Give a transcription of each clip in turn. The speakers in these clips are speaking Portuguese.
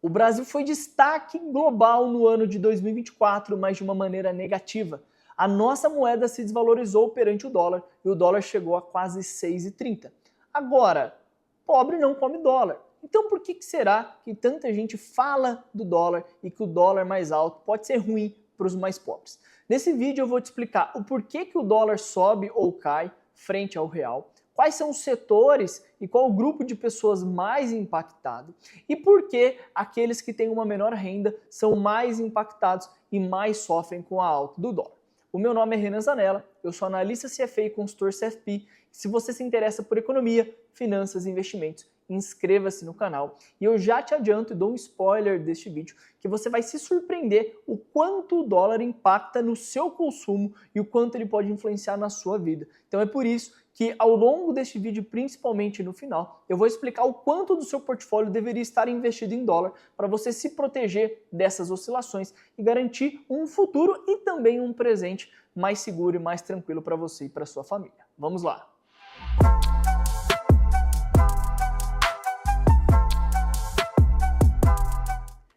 O Brasil foi destaque global no ano de 2024, mas de uma maneira negativa. A nossa moeda se desvalorizou perante o dólar e o dólar chegou a quase 6,30. Agora, pobre não come dólar. Então por que será que tanta gente fala do dólar e que o dólar mais alto pode ser ruim para os mais pobres? Nesse vídeo eu vou te explicar o porquê que o dólar sobe ou cai frente ao real, quais são os setores e qual o grupo de pessoas mais impactado e por que aqueles que têm uma menor renda são mais impactados e mais sofrem com a alta do dólar. O meu nome é Renan Zanella, eu sou analista CFA e consultor CFP. Se você se interessa por economia, finanças e investimentos, inscreva-se no canal. E eu já te adianto e dou um spoiler deste vídeo, que você vai se surpreender o quanto o dólar impacta no seu consumo e o quanto ele pode influenciar na sua vida. Então é por isso que ao longo deste vídeo, principalmente no final, eu vou explicar o quanto do seu portfólio deveria estar investido em dólar para você se proteger dessas oscilações e garantir um futuro e também um presente mais seguro e mais tranquilo para você e para sua família. Vamos lá!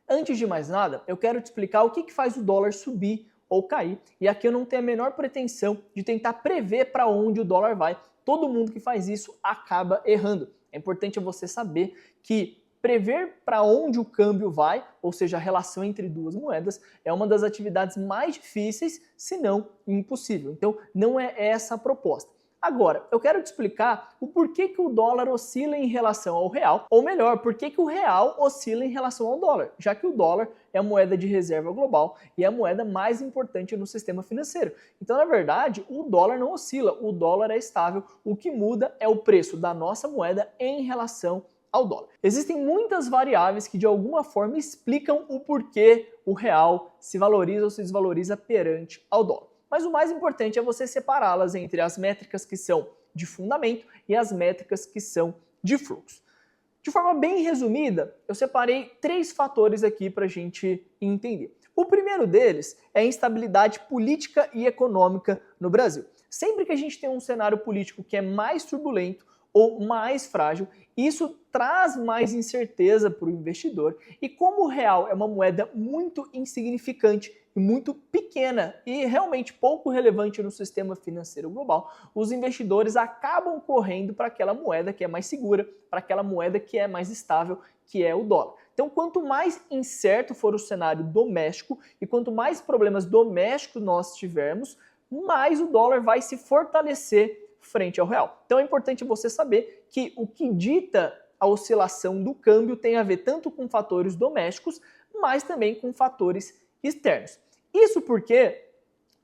Antes de mais nada, eu quero te explicar o que faz o dólar subir ou cair, e aqui eu não tenho a menor pretensão de tentar prever para onde o dólar vai. Todo mundo que faz isso acaba errando. É importante você saber que prever para onde o câmbio vai, ou seja, a relação entre duas moedas, é uma das atividades mais difíceis, se não impossível. Então, não é essa a proposta. Agora, eu quero te explicar o porquê que o dólar oscila em relação ao real, ou melhor, porquê que o real oscila em relação ao dólar, já que o dólar é a moeda de reserva global e é a moeda mais importante no sistema financeiro. Então, na verdade, o dólar não oscila, o dólar é estável, o que muda é o preço da nossa moeda em relação ao dólar. Existem muitas variáveis que de alguma forma explicam o porquê o real se valoriza ou se desvaloriza perante ao dólar. Mas o mais importante é você separá-las entre as métricas que são de fundamento e as métricas que são de fluxo. De forma bem resumida, eu separei 3 fatores aqui para a gente entender. O primeiro deles é a instabilidade política e econômica no Brasil. Sempre que a gente tem um cenário político que é mais turbulento ou mais frágil, isso traz mais incerteza para o investidor. E como o real é uma moeda muito insignificante e muito pequena e realmente pouco relevante no sistema financeiro global, os investidores acabam correndo para aquela moeda que é mais segura, para aquela moeda que é mais estável, que é o dólar. Então, quanto mais incerto for o cenário doméstico e quanto mais problemas domésticos nós tivermos, mais o dólar vai se fortalecer frente ao real. Então é importante você saber que o que dita a oscilação do câmbio tem a ver tanto com fatores domésticos, mas também com fatores externos. Isso porque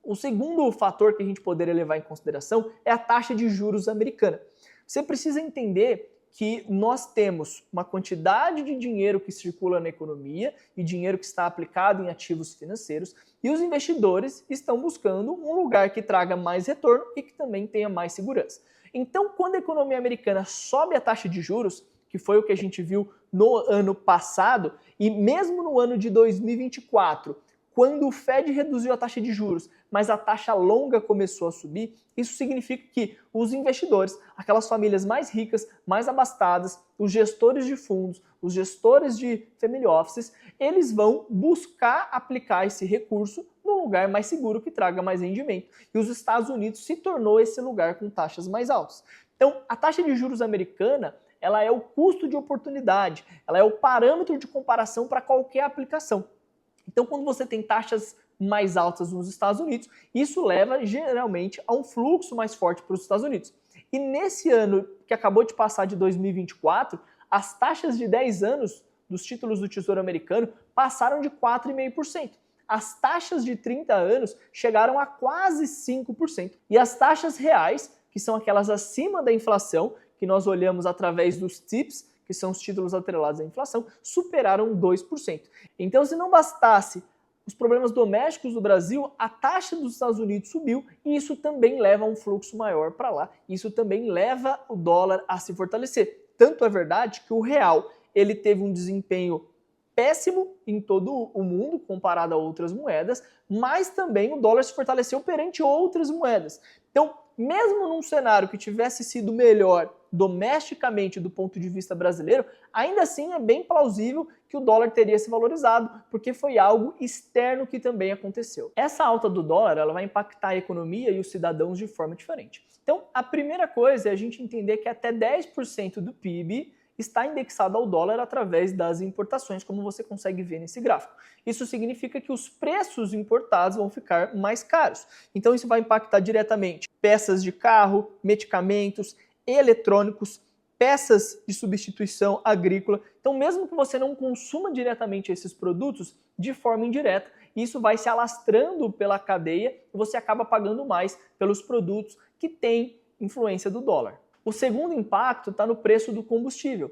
o segundo fator que a gente poderia levar em consideração é a taxa de juros americana. Você precisa entender que nós temos uma quantidade de dinheiro que circula na economia e dinheiro que está aplicado em ativos financeiros e os investidores estão buscando um lugar que traga mais retorno e que também tenha mais segurança. Então, quando a economia americana sobe a taxa de juros, que foi o que a gente viu no ano passado e mesmo no ano de 2024, quando o Fed reduziu a taxa de juros, mas a taxa longa começou a subir, isso significa que os investidores, aquelas famílias mais ricas, mais abastadas, os gestores de fundos, os gestores de family offices, eles vão buscar aplicar esse recurso num lugar mais seguro que traga mais rendimento. E os Estados Unidos se tornou esse lugar com taxas mais altas. Então, a taxa de juros americana, ela é o custo de oportunidade, ela é o parâmetro de comparação para qualquer aplicação. Então, quando você tem taxas mais altas nos Estados Unidos, isso leva geralmente a um fluxo mais forte para os Estados Unidos. E nesse ano que acabou de passar de 2024, as taxas de 10 anos dos títulos do Tesouro Americano passaram de 4,5%. As taxas de 30 anos chegaram a quase 5%. E as taxas reais, que são aquelas acima da inflação, que nós olhamos através dos TIPS, que são os títulos atrelados à inflação, superaram 2%. Então, se não bastasse os problemas domésticos do Brasil, a taxa dos Estados Unidos subiu e isso também leva a um fluxo maior para lá. Isso também leva o dólar a se fortalecer. Tanto é verdade que o real ele teve um desempenho péssimo em todo o mundo comparado a outras moedas, mas também o dólar se fortaleceu perante outras moedas. Então, mesmo num cenário que tivesse sido melhor domesticamente do ponto de vista brasileiro, ainda assim é bem plausível que o dólar teria se valorizado, porque foi algo externo que também aconteceu. Essa alta do dólar, ela vai impactar a economia e os cidadãos de forma diferente. Então, a primeira coisa é a gente entender que até 10% do PIB está indexado ao dólar através das importações, como você consegue ver nesse gráfico. Isso significa que os preços importados vão ficar mais caros. Então isso vai impactar diretamente peças de carro, medicamentos, eletrônicos, peças de substituição agrícola. Então mesmo que você não consuma diretamente esses produtos, de forma indireta, isso vai se alastrando pela cadeia e você acaba pagando mais pelos produtos que têm influência do dólar. O segundo impacto está no preço do combustível.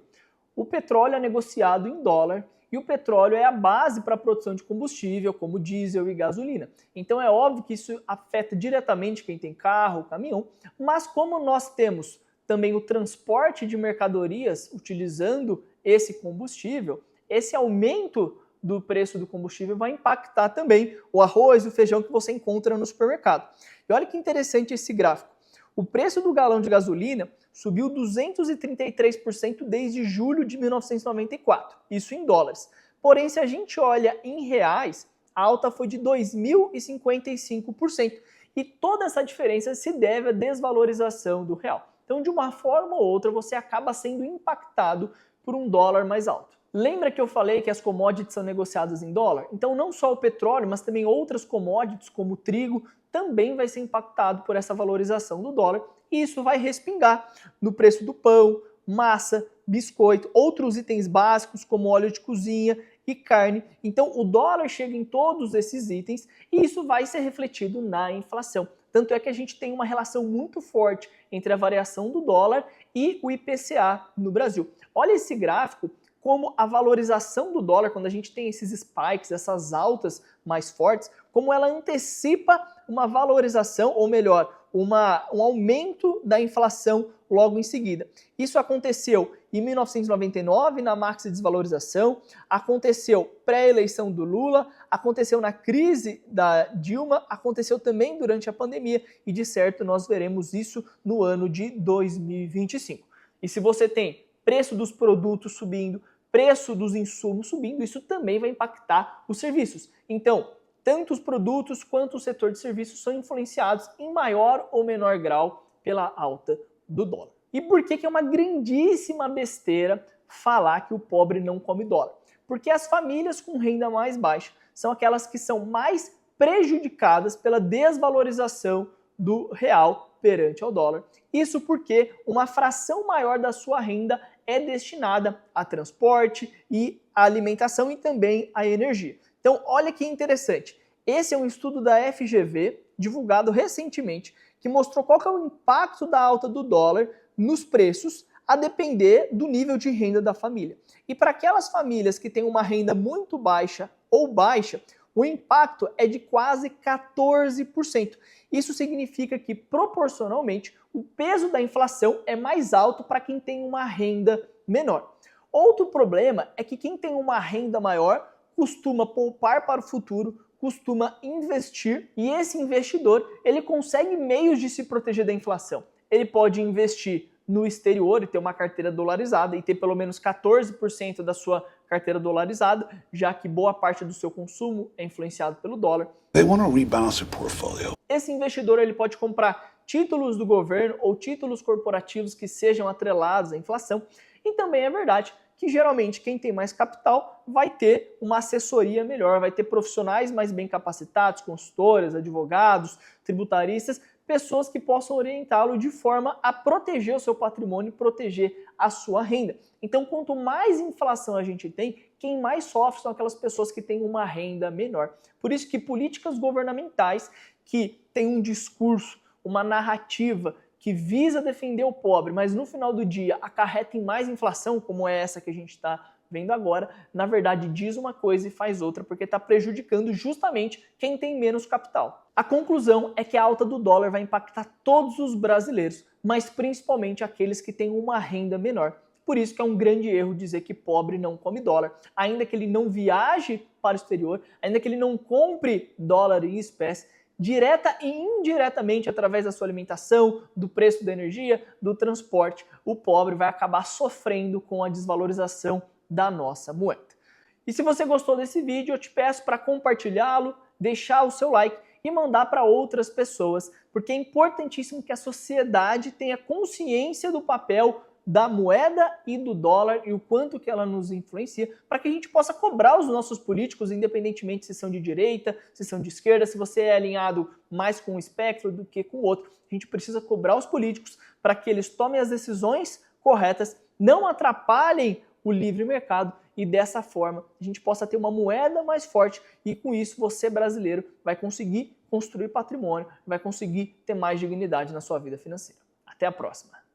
O petróleo é negociado em dólar e o petróleo é a base para a produção de combustível, como diesel e gasolina. Então é óbvio que isso afeta diretamente quem tem carro, caminhão, mas como nós temos também o transporte de mercadorias utilizando esse combustível, esse aumento do preço do combustível vai impactar também o arroz e o feijão que você encontra no supermercado. E olha que interessante esse gráfico. O preço do galão de gasolina subiu 233% desde julho de 1994, isso em dólares. Porém, se a gente olha em reais, a alta foi de 2.055%. E toda essa diferença se deve à desvalorização do real. Então, de uma forma ou outra, você acaba sendo impactado por um dólar mais alto. Lembra que eu falei que as commodities são negociadas em dólar? Então não só o petróleo, mas também outras commodities como o trigo também vai ser impactado por essa valorização do dólar e isso vai respingar no preço do pão, massa, biscoito, outros itens básicos como óleo de cozinha e carne. Então o dólar chega em todos esses itens e isso vai ser refletido na inflação. Tanto é que a gente tem uma relação muito forte entre a variação do dólar e o IPCA no Brasil. Olha esse gráfico, como a valorização do dólar, quando a gente tem esses spikes, essas altas mais fortes, como ela antecipa uma valorização, ou melhor, um aumento da inflação logo em seguida. Isso aconteceu em 1999, na Marx desvalorização, aconteceu pré-eleição do Lula, aconteceu na crise da Dilma, aconteceu também durante a pandemia e, de certo, nós veremos isso no ano de 2025. E se você tem preço dos produtos subindo, preço dos insumos subindo, isso também vai impactar os serviços. Então, tanto os produtos quanto o setor de serviços são influenciados em maior ou menor grau pela alta do dólar. E por que é uma grandíssima besteira falar que o pobre não come dólar? Porque as famílias com renda mais baixa são aquelas que são mais prejudicadas pela desvalorização do real perante ao dólar. Isso porque uma fração maior da sua renda é destinada a transporte e a alimentação e também a energia. Então, olha que interessante. Esse é um estudo da FGV, divulgado recentemente, que mostrou qual que é o impacto da alta do dólar nos preços a depender do nível de renda da família. E para aquelas famílias que têm uma renda muito baixa ou baixa, o impacto é de quase 14%. Isso significa que, proporcionalmente, o peso da inflação é mais alto para quem tem uma renda menor. Outro problema é que quem tem uma renda maior costuma poupar para o futuro, costuma investir e esse investidor ele consegue meios de se proteger da inflação. Ele pode investir no exterior e ter uma carteira dolarizada e ter pelo menos 14% da sua carteira dolarizada, já que boa parte do seu consumo é influenciado pelo dólar. They want to rebalance their portfolio. Esse investidor ele pode comprar títulos do governo ou títulos corporativos que sejam atrelados à inflação. E também é verdade que geralmente quem tem mais capital vai ter uma assessoria melhor, vai ter profissionais mais bem capacitados, consultores, advogados, tributaristas, pessoas que possam orientá-lo de forma a proteger o seu patrimônio e proteger a sua renda. Então, quanto mais inflação a gente tem, quem mais sofre são aquelas pessoas que têm uma renda menor. Por isso que políticas governamentais que têm um discurso, uma narrativa que visa defender o pobre, mas no final do dia acarretem mais inflação, como é essa que a gente está vendo agora, na verdade diz uma coisa e faz outra, porque está prejudicando justamente quem tem menos capital. A conclusão é que a alta do dólar vai impactar todos os brasileiros, mas principalmente aqueles que têm uma renda menor. Por isso que é um grande erro dizer que pobre não come dólar, ainda que ele não viaje para o exterior, ainda que ele não compre dólar em espécie, direta e indiretamente através da sua alimentação, do preço da energia, do transporte. O pobre vai acabar sofrendo com a desvalorização da nossa moeda. E se você gostou desse vídeo, eu te peço para compartilhá-lo, deixar o seu like e mandar para outras pessoas, porque é importantíssimo que a sociedade tenha consciência do papel da moeda e do dólar e o quanto que ela nos influencia, para que a gente possa cobrar os nossos políticos, independentemente se são de direita, se são de esquerda, se você é alinhado mais com um espectro do que com o outro. A gente precisa cobrar os políticos para que eles tomem as decisões corretas, não atrapalhem o livre mercado e dessa forma a gente possa ter uma moeda mais forte e com isso você, brasileiro, vai conseguir construir patrimônio, vai conseguir ter mais dignidade na sua vida financeira. Até a próxima!